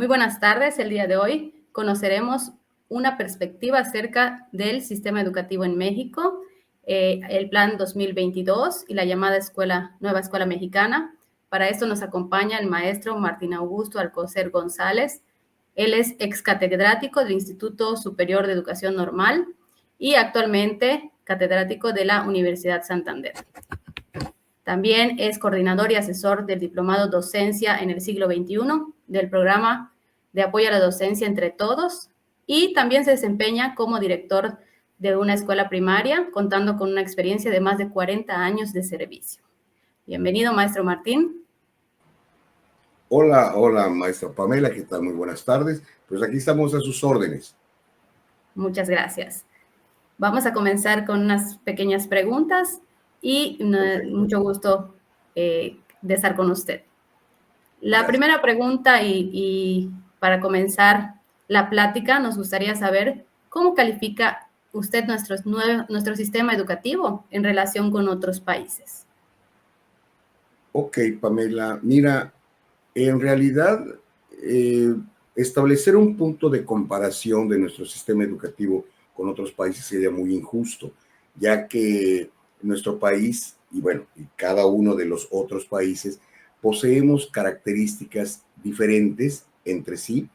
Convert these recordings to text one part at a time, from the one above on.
Muy buenas tardes. El día de hoy conoceremos una perspectiva acerca del sistema educativo en México, el Plan 2022 y la llamada Nueva Escuela Mexicana. Para esto nos acompaña el maestro Martín Augusto Alcocer González. Él es ex catedrático del Instituto Superior de Educación Normal y actualmente catedrático de la Universidad Santander. También es coordinador y asesor del Diplomado Docencia en el siglo XXI, del programa de apoyo a la docencia entre todos, y también se desempeña como director de una escuela primaria, contando con una experiencia de más de 40 años de servicio. Bienvenido, maestro Martín. Hola, maestra Pamela, ¿qué tal? Muy buenas tardes. Pues aquí estamos a sus órdenes. Muchas gracias. Vamos a comenzar con unas pequeñas preguntas y mucho gusto de estar con usted. La primera pregunta y para comenzar la plática, nos gustaría saber cómo califica usted nuestro sistema educativo en relación con otros países. Ok, Pamela, mira, en realidad establecer un punto de comparación de nuestro sistema educativo con otros países sería muy injusto, ya que nuestro país y cada uno de los otros países poseemos características diferentes entre sí,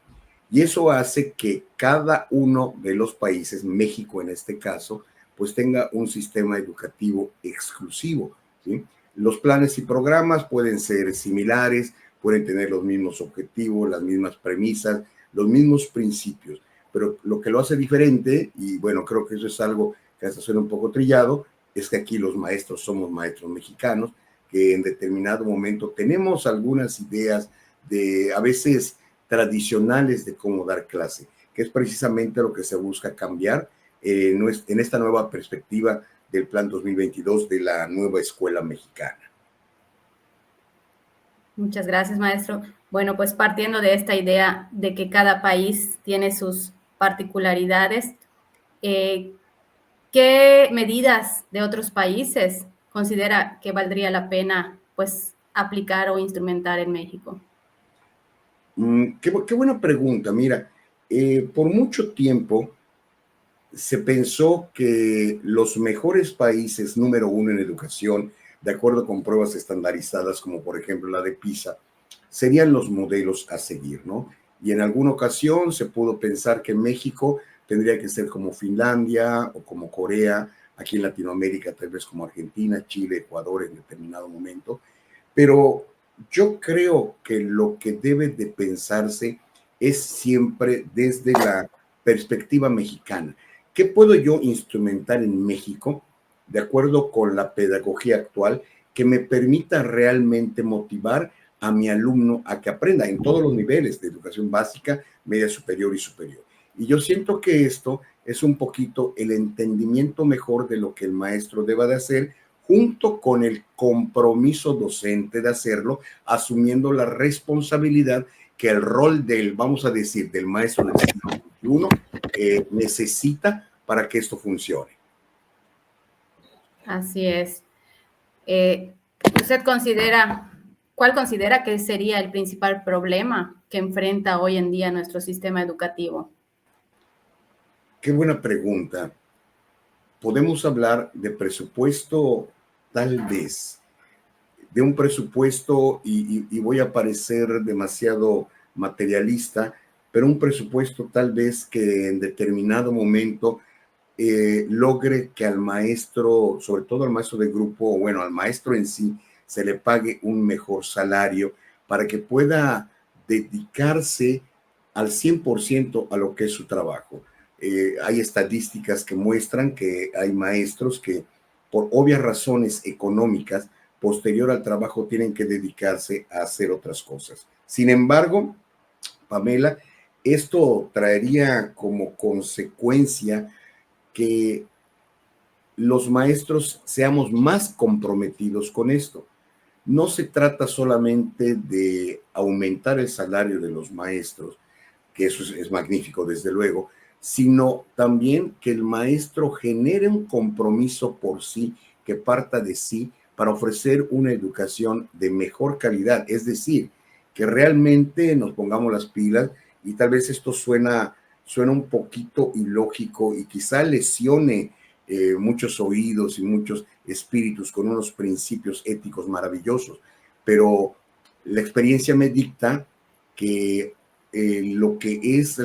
y eso hace que cada uno de los países, México en este caso, pues tenga un sistema educativo exclusivo, ¿sí? Los planes y programas pueden ser similares, pueden tener los mismos objetivos, las mismas premisas, los mismos principios, pero lo que lo hace diferente, y bueno, creo que eso es algo que hasta suena un poco trillado, es que aquí los maestros somos maestros mexicanos, que en determinado momento tenemos algunas ideas de a veces tradicionales de cómo dar clase, que es precisamente lo que se busca cambiar en esta nueva perspectiva del Plan 2022 de la nueva escuela mexicana. Muchas gracias, maestro. Bueno, pues partiendo de esta idea de que cada país tiene sus particularidades, ¿qué medidas de otros países considera que valdría la pena pues aplicar o instrumentar en México? Qué buena pregunta. Mira, por mucho tiempo se pensó que los mejores países número uno en educación, de acuerdo con pruebas estandarizadas como por ejemplo la de PISA, serían los modelos a seguir, ¿no? Y en alguna ocasión se pudo pensar que México tendría que ser como Finlandia o como Corea, aquí en Latinoamérica tal vez como Argentina, Chile, Ecuador en determinado momento, pero yo creo que lo que debe de pensarse es siempre desde la perspectiva mexicana. ¿Qué puedo yo instrumentar en México de acuerdo con la pedagogía actual que me permita realmente motivar a mi alumno a que aprenda en todos los niveles de educación básica, media superior y superior? Y yo siento que esto es un poquito el entendimiento mejor de lo que el maestro deba de hacer, junto con el compromiso docente de hacerlo, asumiendo la responsabilidad que el rol del, vamos a decir, del maestro del siglo XXI necesita para que esto funcione. Así es. ¿Usted cuál considera que sería el principal problema que enfrenta hoy en día nuestro sistema educativo? Qué buena pregunta. Podemos hablar de presupuesto, tal vez, de un presupuesto, y voy a parecer demasiado materialista, pero un presupuesto tal vez que en determinado momento logre que al maestro, sobre todo al maestro de grupo, o bueno, al maestro en sí, se le pague un mejor salario para que pueda dedicarse al 100% a lo que es su trabajo. Hay estadísticas que muestran que hay maestros que por obvias razones económicas, posterior al trabajo, tienen que dedicarse a hacer otras cosas. Sin embargo, Pamela, esto traería como consecuencia que los maestros seamos más comprometidos con esto. No se trata solamente de aumentar el salario de los maestros, que eso es magnífico desde luego, sino también que el maestro genere un compromiso por sí, que parta de sí, para ofrecer una educación de mejor calidad. Es decir, que realmente nos pongamos las pilas, y tal vez esto suena un poquito ilógico y quizá lesione muchos oídos y muchos espíritus con unos principios éticos maravillosos, pero la experiencia me dicta que lo que es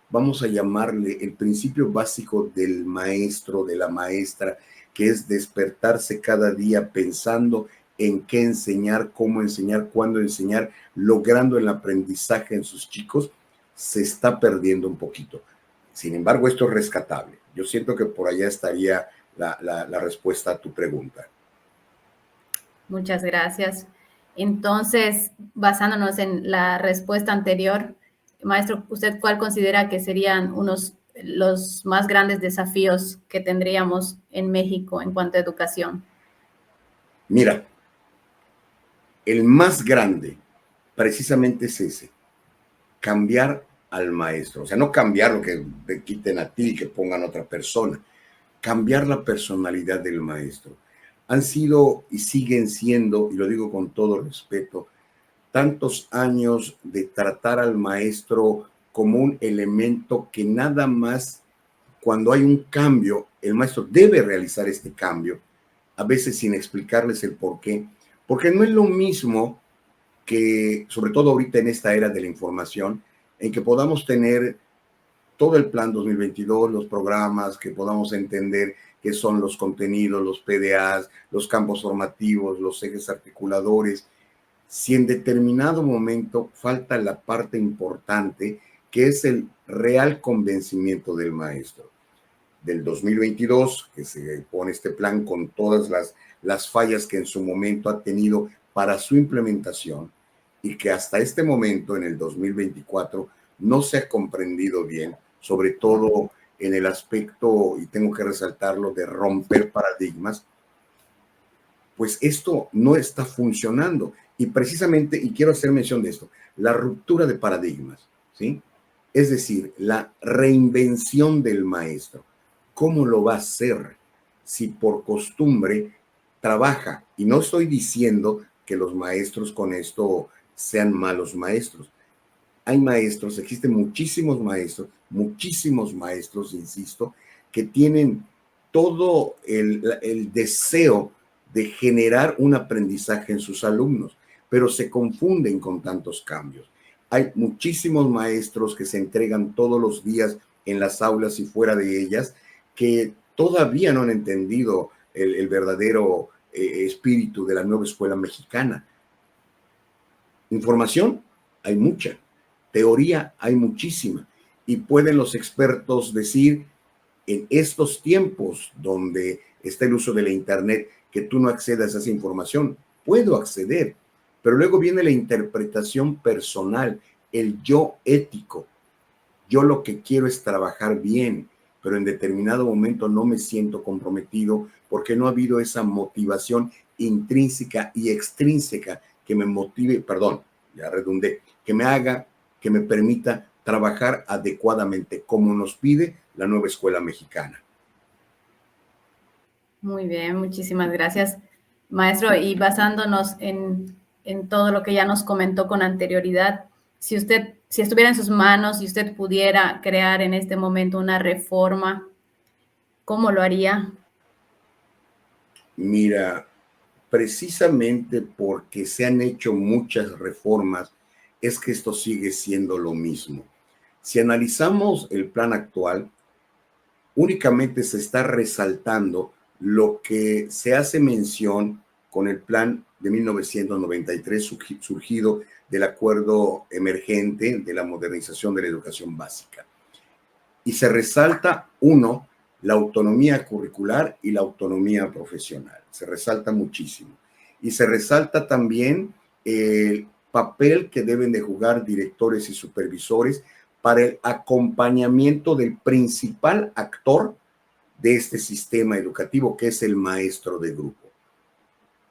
vamos a llamarle el principio básico del maestro, de la maestra, que es despertarse cada día pensando en qué enseñar, cómo enseñar, cuándo enseñar, logrando el aprendizaje en sus chicos, se está perdiendo un poquito. Sin embargo, esto es rescatable. Yo siento que por allá estaría la respuesta a tu pregunta. Muchas gracias. Entonces, basándonos en la respuesta anterior, maestro, ¿usted cuál considera que serían los más grandes desafíos que tendríamos en México en cuanto a educación? Mira, el más grande precisamente es ese, cambiar al maestro. O sea, no cambiar lo que te quiten a ti y que pongan a otra persona, cambiar la personalidad del maestro. Han sido y siguen siendo, y lo digo con todo respeto, tantos años de tratar al maestro como un elemento que nada más cuando hay un cambio, el maestro debe realizar este cambio, a veces sin explicarles el por qué, porque no es lo mismo que, sobre todo ahorita en esta era de la información, en que podamos tener todo el plan 2022, los programas, que podamos entender qué son los contenidos, los PDAs, los campos formativos, los ejes articuladores. Si en determinado momento falta la parte importante, que es el real convencimiento del maestro. Del 2022, que se pone este plan con todas las fallas que en su momento ha tenido para su implementación, y que hasta este momento, en el 2024, no se ha comprendido bien, sobre todo en el aspecto, y tengo que resaltarlo, de romper paradigmas, pues esto no está funcionando. Y precisamente, y quiero hacer mención de esto, la ruptura de paradigmas, ¿sí? Es decir, la reinvención del maestro. ¿Cómo lo va a hacer si por costumbre trabaja? Y no estoy diciendo que los maestros con esto sean malos maestros. Hay maestros, existen muchísimos maestros, insisto, que tienen todo el deseo de generar un aprendizaje en sus alumnos, pero se confunden con tantos cambios. Hay muchísimos maestros que se entregan todos los días en las aulas y fuera de ellas, que todavía no han entendido el verdadero espíritu de la nueva escuela mexicana. Información hay mucha, teoría hay muchísima, y pueden los expertos decir en estos tiempos donde está el uso de la internet que tú no accedas a esa información. Puedo acceder, pero luego viene la interpretación personal, el yo ético. Yo lo que quiero es trabajar bien, pero en determinado momento no me siento comprometido porque no ha habido esa motivación intrínseca y extrínseca que me motive, perdón, ya redundé, que me haga, que me permita trabajar adecuadamente como nos pide la nueva escuela mexicana. Muy bien, muchísimas gracias, maestro. Y basándonos en todo lo que ya nos comentó con anterioridad, si estuviera en sus manos y usted pudiera crear en este momento una reforma, ¿cómo lo haría? Mira, precisamente porque se han hecho muchas reformas, es que esto sigue siendo lo mismo. Si analizamos el plan actual, únicamente se está resaltando lo que se hace mención con el plan de 1993 surgido del acuerdo emergente de la modernización de la educación básica. Y se resalta, uno, la autonomía curricular y la autonomía profesional. Se resalta muchísimo. Y se resalta también el papel que deben de jugar directores y supervisores para el acompañamiento del principal actor de este sistema educativo, que es el maestro de grupo.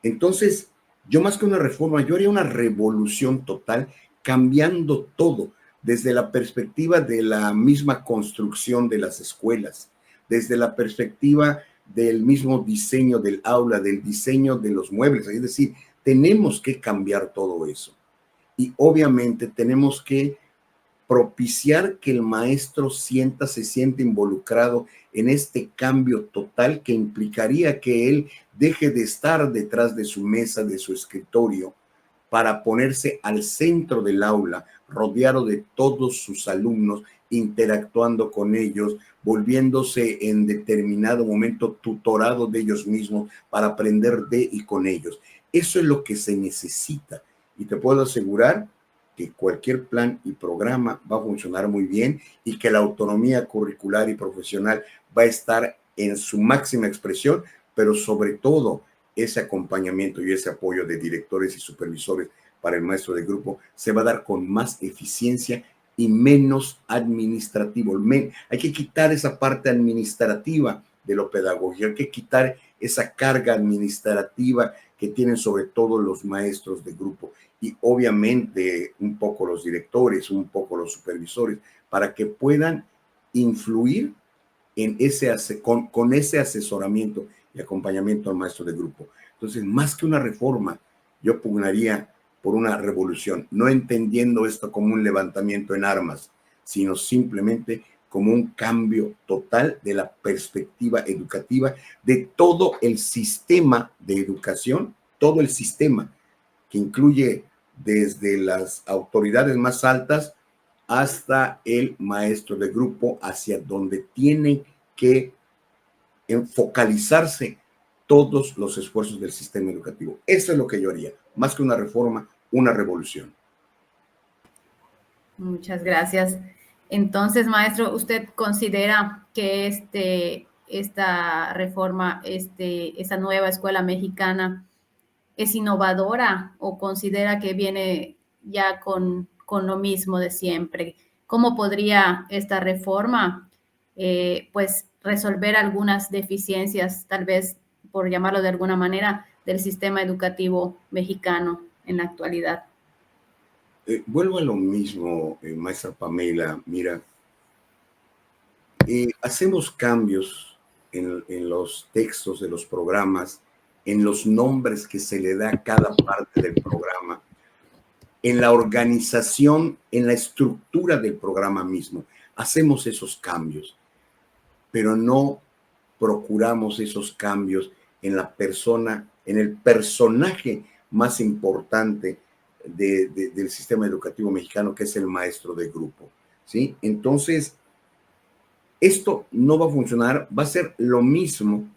Entonces, yo más que una reforma, yo haría una revolución total, cambiando todo, desde la perspectiva de la misma construcción de las escuelas, desde la perspectiva del mismo diseño del aula, del diseño de los muebles. Es decir, tenemos que cambiar todo eso. y obviamente tenemos que propiciar que el maestro se siente involucrado en este cambio total que implicaría que él deje de estar detrás de su mesa, de su escritorio, para ponerse al centro del aula, rodeado de todos sus alumnos, interactuando con ellos, volviéndose en determinado momento tutorado de ellos mismos para aprender de y con ellos. Eso es lo que se necesita. Y te puedo asegurar que cualquier plan y programa va a funcionar muy bien y que la autonomía curricular y profesional va a estar en su máxima expresión, pero sobre todo ese acompañamiento y ese apoyo de directores y supervisores para el maestro de grupo se va a dar con más eficiencia y menos administrativo. Hay que quitar esa parte administrativa de lo pedagógico, hay que quitar esa carga administrativa que tienen sobre todo los maestros de grupo y obviamente un poco los directores, un poco los supervisores, para que puedan influir en con ese asesoramiento y acompañamiento al maestro de grupo. Entonces, más que una reforma, yo pugnaría por una revolución, no entendiendo esto como un levantamiento en armas, sino simplemente como un cambio total de la perspectiva educativa de todo el sistema de educación, todo el sistema que incluye desde las autoridades más altas hasta el maestro de grupo, hacia donde tienen que focalizarse todos los esfuerzos del sistema educativo. Eso es lo que yo haría, más que una reforma, una revolución. Muchas gracias. Entonces, maestro, ¿usted considera que esta reforma, esa nueva escuela mexicana es innovadora o considera que viene ya con lo mismo de siempre? ¿Cómo podría esta reforma pues resolver algunas deficiencias, tal vez por llamarlo de alguna manera, del sistema educativo mexicano en la actualidad? Vuelvo a lo mismo, maestra Pamela. Mira, hacemos cambios en los textos de los programas, en los nombres que se le da a cada parte del programa, en la organización, en la estructura del programa mismo. Hacemos esos cambios, pero no procuramos esos cambios en la persona, en el personaje más importante del sistema educativo mexicano, que es el maestro de grupo, ¿sí? Entonces, esto no va a funcionar, va a ser lo mismo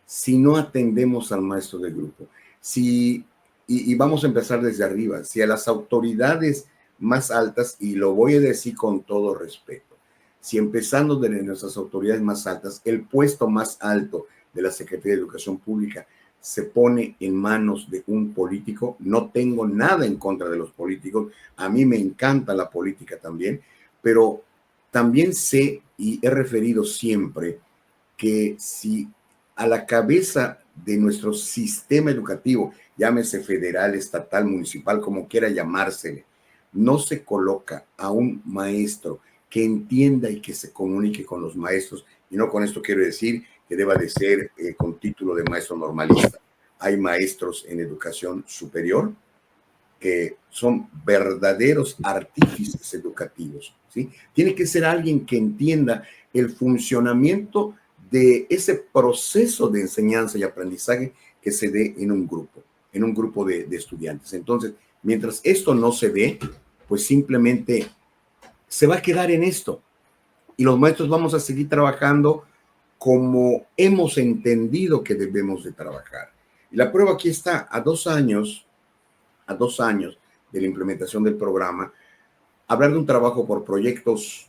si no atendemos al maestro de grupo. Y vamos a empezar desde arriba, si a las autoridades más altas, y lo voy a decir con todo respeto, si empezando de nuestras autoridades más altas, el puesto más alto de la Secretaría de Educación Pública se pone en manos de un político, no tengo nada en contra de los políticos, a mí me encanta la política también, pero también sé y he referido siempre que si a la cabeza de nuestro sistema educativo, llámese federal, estatal, municipal, como quiera llamársele, no se coloca a un maestro que entienda y que se comunique con los maestros, y no con esto quiero decir que deba de ser con título de maestro normalista. Hay maestros en educación superior que son verdaderos artífices educativos, ¿sí? Tiene que ser alguien que entienda el funcionamiento de ese proceso de enseñanza y aprendizaje que se dé en un grupo de estudiantes. Entonces, mientras esto no se dé, pues simplemente se va a quedar en esto. Y los maestros vamos a seguir trabajando como hemos entendido que debemos de trabajar. Y la prueba aquí está, a 2 años de la implementación del programa, hablar de un trabajo por proyectos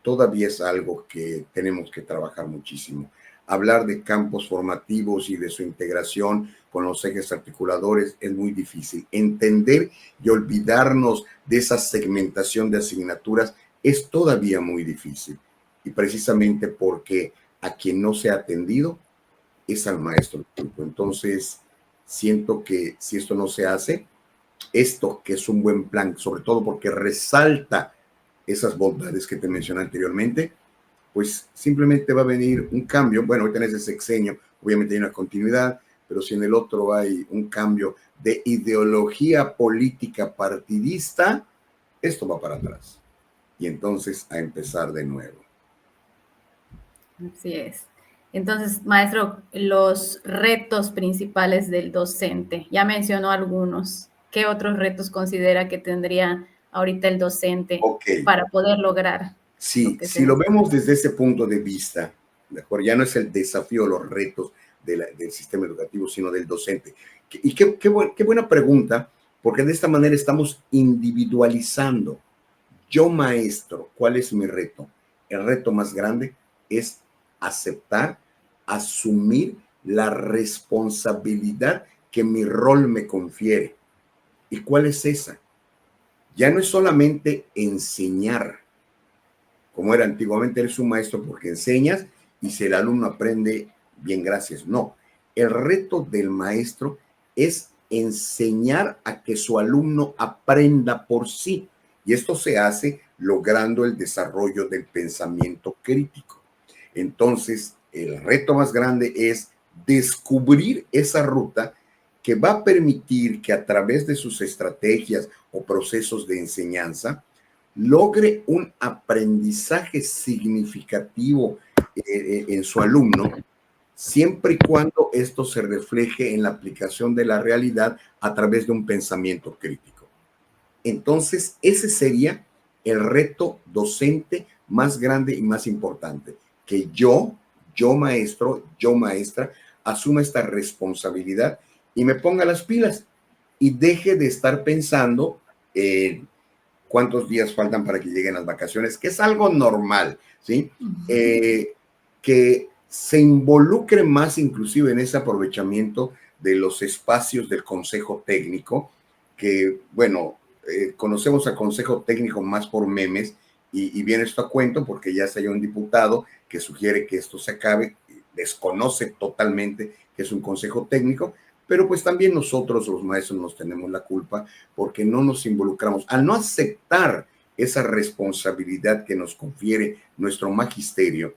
todavía es algo que tenemos que trabajar muchísimo. Hablar de campos formativos y de su integración con los ejes articuladores es muy difícil. Entender y olvidarnos de esa segmentación de asignaturas es todavía muy difícil. Y precisamente porque a quien no se ha atendido es al maestro del grupo. Entonces, siento que si esto no se hace, esto que es un buen plan, sobre todo porque resalta esas bondades que te mencioné anteriormente, pues simplemente va a venir un cambio. Bueno, hoy tenés ese sexenio, obviamente hay una continuidad, pero si en el otro hay un cambio de ideología política partidista, esto va para atrás. Y entonces a empezar de nuevo. Así es. Entonces, maestro, los retos principales del docente, ya mencionó algunos. ¿Qué otros retos considera que tendría ahorita el docente para poder lograr lo que se si lo busca? vemos desde ese punto de vista, mejor, ya no es el desafío, los retos del sistema educativo, sino del docente. Y qué buena pregunta, porque de esta manera estamos individualizando. Yo, maestro, ¿cuál es mi reto? El reto más grande es aceptar, asumir la responsabilidad que mi rol me confiere. ¿Y cuál es esa? Ya no es solamente enseñar, como era antiguamente, eres un maestro porque enseñas y si el alumno aprende, bien, gracias. No, el reto del maestro es enseñar a que su alumno aprenda por sí. Y esto se hace logrando el desarrollo del pensamiento crítico. Entonces, el reto más grande es descubrir esa ruta que va a permitir que a través de sus estrategias o procesos de enseñanza, logre un aprendizaje significativo en su alumno, siempre y cuando esto se refleje en la aplicación de la realidad a través de un pensamiento crítico. Entonces, ese sería el reto docente más grande y más importante, que yo maestro, yo maestra, asuma esta responsabilidad y me ponga las pilas y deje de estar pensando en cuántos días faltan para que lleguen las vacaciones, que es algo normal, ¿sí? Que se involucre más inclusive en ese aprovechamiento de los espacios del consejo técnico, que, bueno, conocemos al consejo técnico más por memes, y viene esto a cuento porque ya se hay un diputado que sugiere que esto se acabe, desconoce totalmente que es un consejo técnico, pero pues también nosotros los maestros nos tenemos la culpa porque no nos involucramos. Al no aceptar esa responsabilidad que nos confiere nuestro magisterio,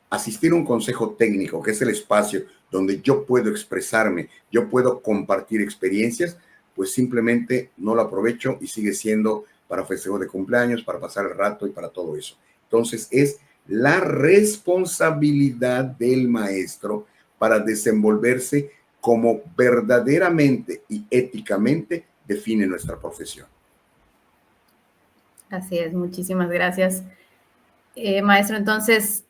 asistir a un consejo técnico, que es el espacio donde yo puedo expresarme, yo puedo compartir experiencias, pues simplemente no lo aprovecho y sigue siendo para festejo de cumpleaños, para pasar el rato y para todo eso. Entonces es la responsabilidad del maestro para desenvolverse como verdaderamente y éticamente define nuestra profesión. Así es, muchísimas gracias. Maestro, entonces,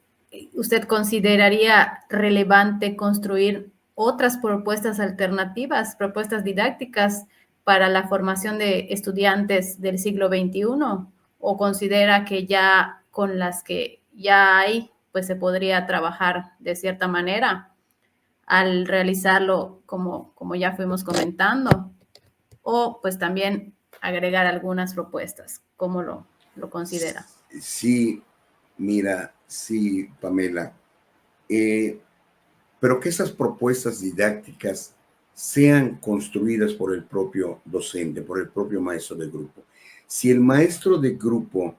¿usted consideraría relevante construir otras propuestas alternativas, propuestas didácticas para la formación de estudiantes del siglo XXI? ¿O considera que ya con las que ya hay, pues se podría trabajar de cierta manera al realizarlo como ya fuimos comentando? O pues también agregar algunas propuestas. ¿Cómo lo considera? Sí, mira, sí, Pamela, pero que esas propuestas didácticas sean construidas por el propio docente, por el propio maestro de grupo. Si el maestro de grupo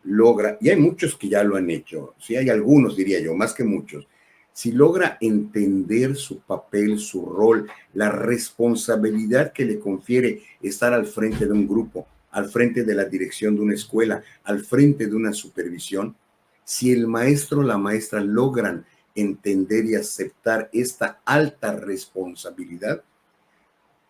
logra, y hay muchos que ya lo han hecho, sí hay algunos, diría yo, más que muchos, si logra entender su papel, su rol, la responsabilidad que le confiere estar al frente de un grupo, al frente de la dirección de una escuela, al frente de una supervisión, si el maestro o la maestra logran entender y aceptar esta alta responsabilidad,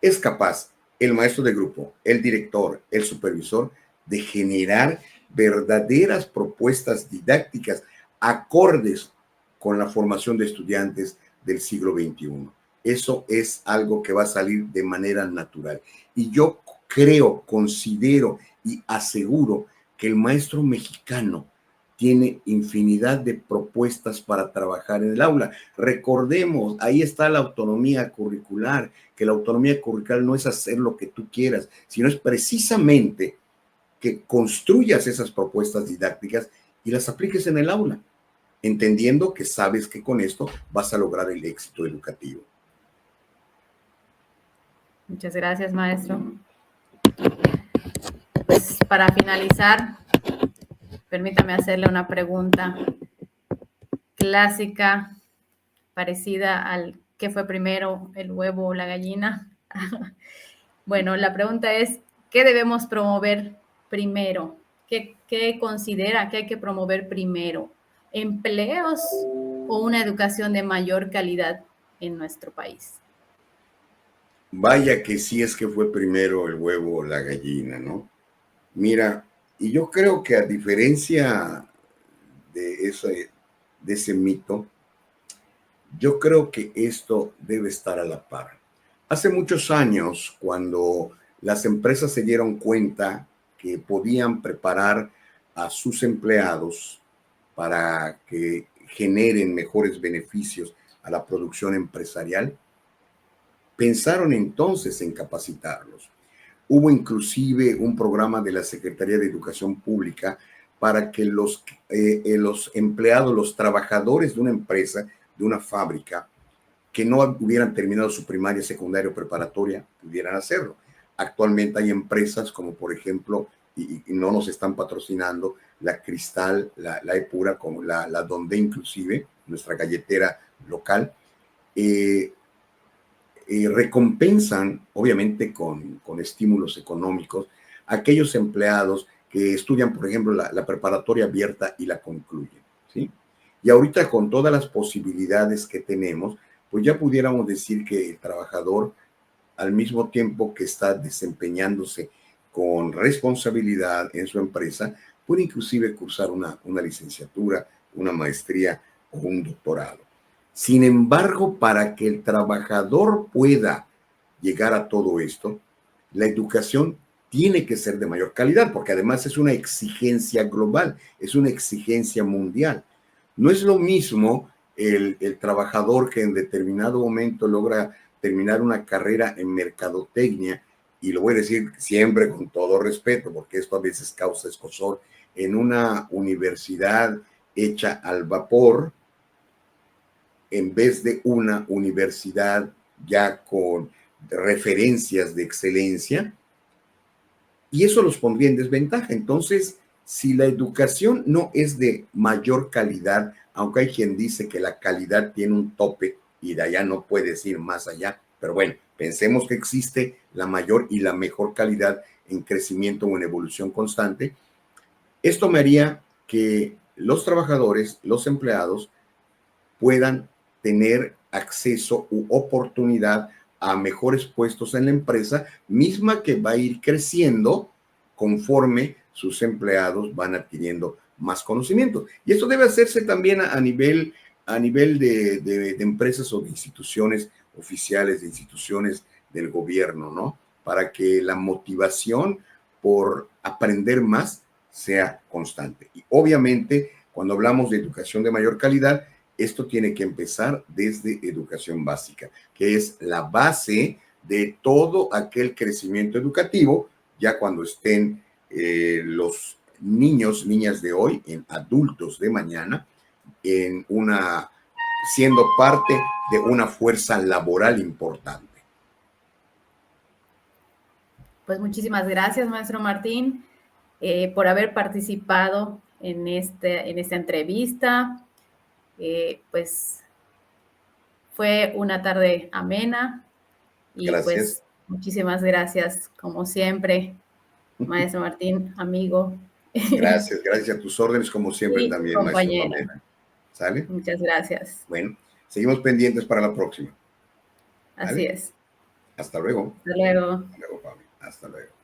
es capaz el maestro de grupo, el director, el supervisor, de generar verdaderas propuestas didácticas acordes con la formación de estudiantes del siglo XXI. Eso es algo que va a salir de manera natural. Y yo creo, considero y aseguro que el maestro mexicano tiene infinidad de propuestas para trabajar en el aula. Recordemos, ahí está la autonomía curricular, que la autonomía curricular no es hacer lo que tú quieras, sino es precisamente que construyas esas propuestas didácticas y las apliques en el aula, entendiendo que sabes que con esto vas a lograr el éxito educativo. Muchas gracias, maestro. Pues para finalizar, permítame hacerle una pregunta clásica parecida al ¿qué fue primero, el huevo o la gallina? Bueno, la pregunta es, ¿qué debemos promover primero? ¿Qué considera que hay que promover primero? ¿Empleos o una educación de mayor calidad en nuestro país? Vaya que sí es que fue primero el huevo o la gallina, ¿no? Mira, y yo creo que a diferencia de ese mito, yo creo que esto debe estar a la par. Hace muchos años, cuando las empresas se dieron cuenta que podían preparar a sus empleados para que generen mejores beneficios a la producción empresarial, pensaron entonces en capacitarlos. Hubo inclusive un programa de la Secretaría de Educación Pública para que los empleados, los trabajadores de una empresa, de una fábrica, que no hubieran terminado su primaria, secundaria o preparatoria, pudieran hacerlo. Actualmente hay empresas como por ejemplo, y no nos están patrocinando, la Cristal, la Epura, como la Donde inclusive, nuestra galletera local, eh, recompensan, obviamente con estímulos económicos, a aquellos empleados que estudian, por ejemplo, la preparatoria abierta y la concluyen, ¿sí? Y ahorita con todas las posibilidades que tenemos, pues ya pudiéramos decir que el trabajador, al mismo tiempo que está desempeñándose con responsabilidad en su empresa, puede inclusive cursar una licenciatura, una maestría o un doctorado. Sin embargo, para que el trabajador pueda llegar a todo esto, la educación tiene que ser de mayor calidad, porque además es una exigencia global, es una exigencia mundial. No es lo mismo el trabajador que en determinado momento logra terminar una carrera en mercadotecnia, y lo voy a decir siempre con todo respeto, porque esto a veces causa escozor, en una universidad hecha al vapor, en vez de una universidad ya con referencias de excelencia, y eso los pondría en desventaja. Entonces, si la educación no es de mayor calidad, aunque hay quien dice que la calidad tiene un tope y de allá no puedes ir más allá, pero bueno, pensemos que existe la mayor y la mejor calidad en crecimiento o en evolución constante. Esto me haría que los trabajadores, los empleados, puedan tener acceso u oportunidad a mejores puestos en la empresa, misma que va a ir creciendo conforme sus empleados van adquiriendo más conocimiento. Y esto debe hacerse también a nivel de empresas o de instituciones oficiales, de instituciones del gobierno, ¿no? Para que la motivación por aprender más sea constante. Y obviamente, cuando hablamos de educación de mayor calidad, esto tiene que empezar desde educación básica, que es la base de todo aquel crecimiento educativo, ya cuando estén los niños, niñas de hoy, en adultos de mañana, siendo parte de una fuerza laboral importante. Pues muchísimas gracias, maestro Martín, por haber participado en esta entrevista. Pues fue una tarde amena y Gracias. pues muchísimas gracias, como siempre, maestro Martín, amigo. Gracias, gracias a tus órdenes, como siempre Y también, maestro compañera. Pamela. ¿Sale? Muchas gracias. Bueno, seguimos pendientes para la próxima. Así ¿Vale? es. Hasta luego. Hasta luego. Hasta luego, Pablo. Hasta luego.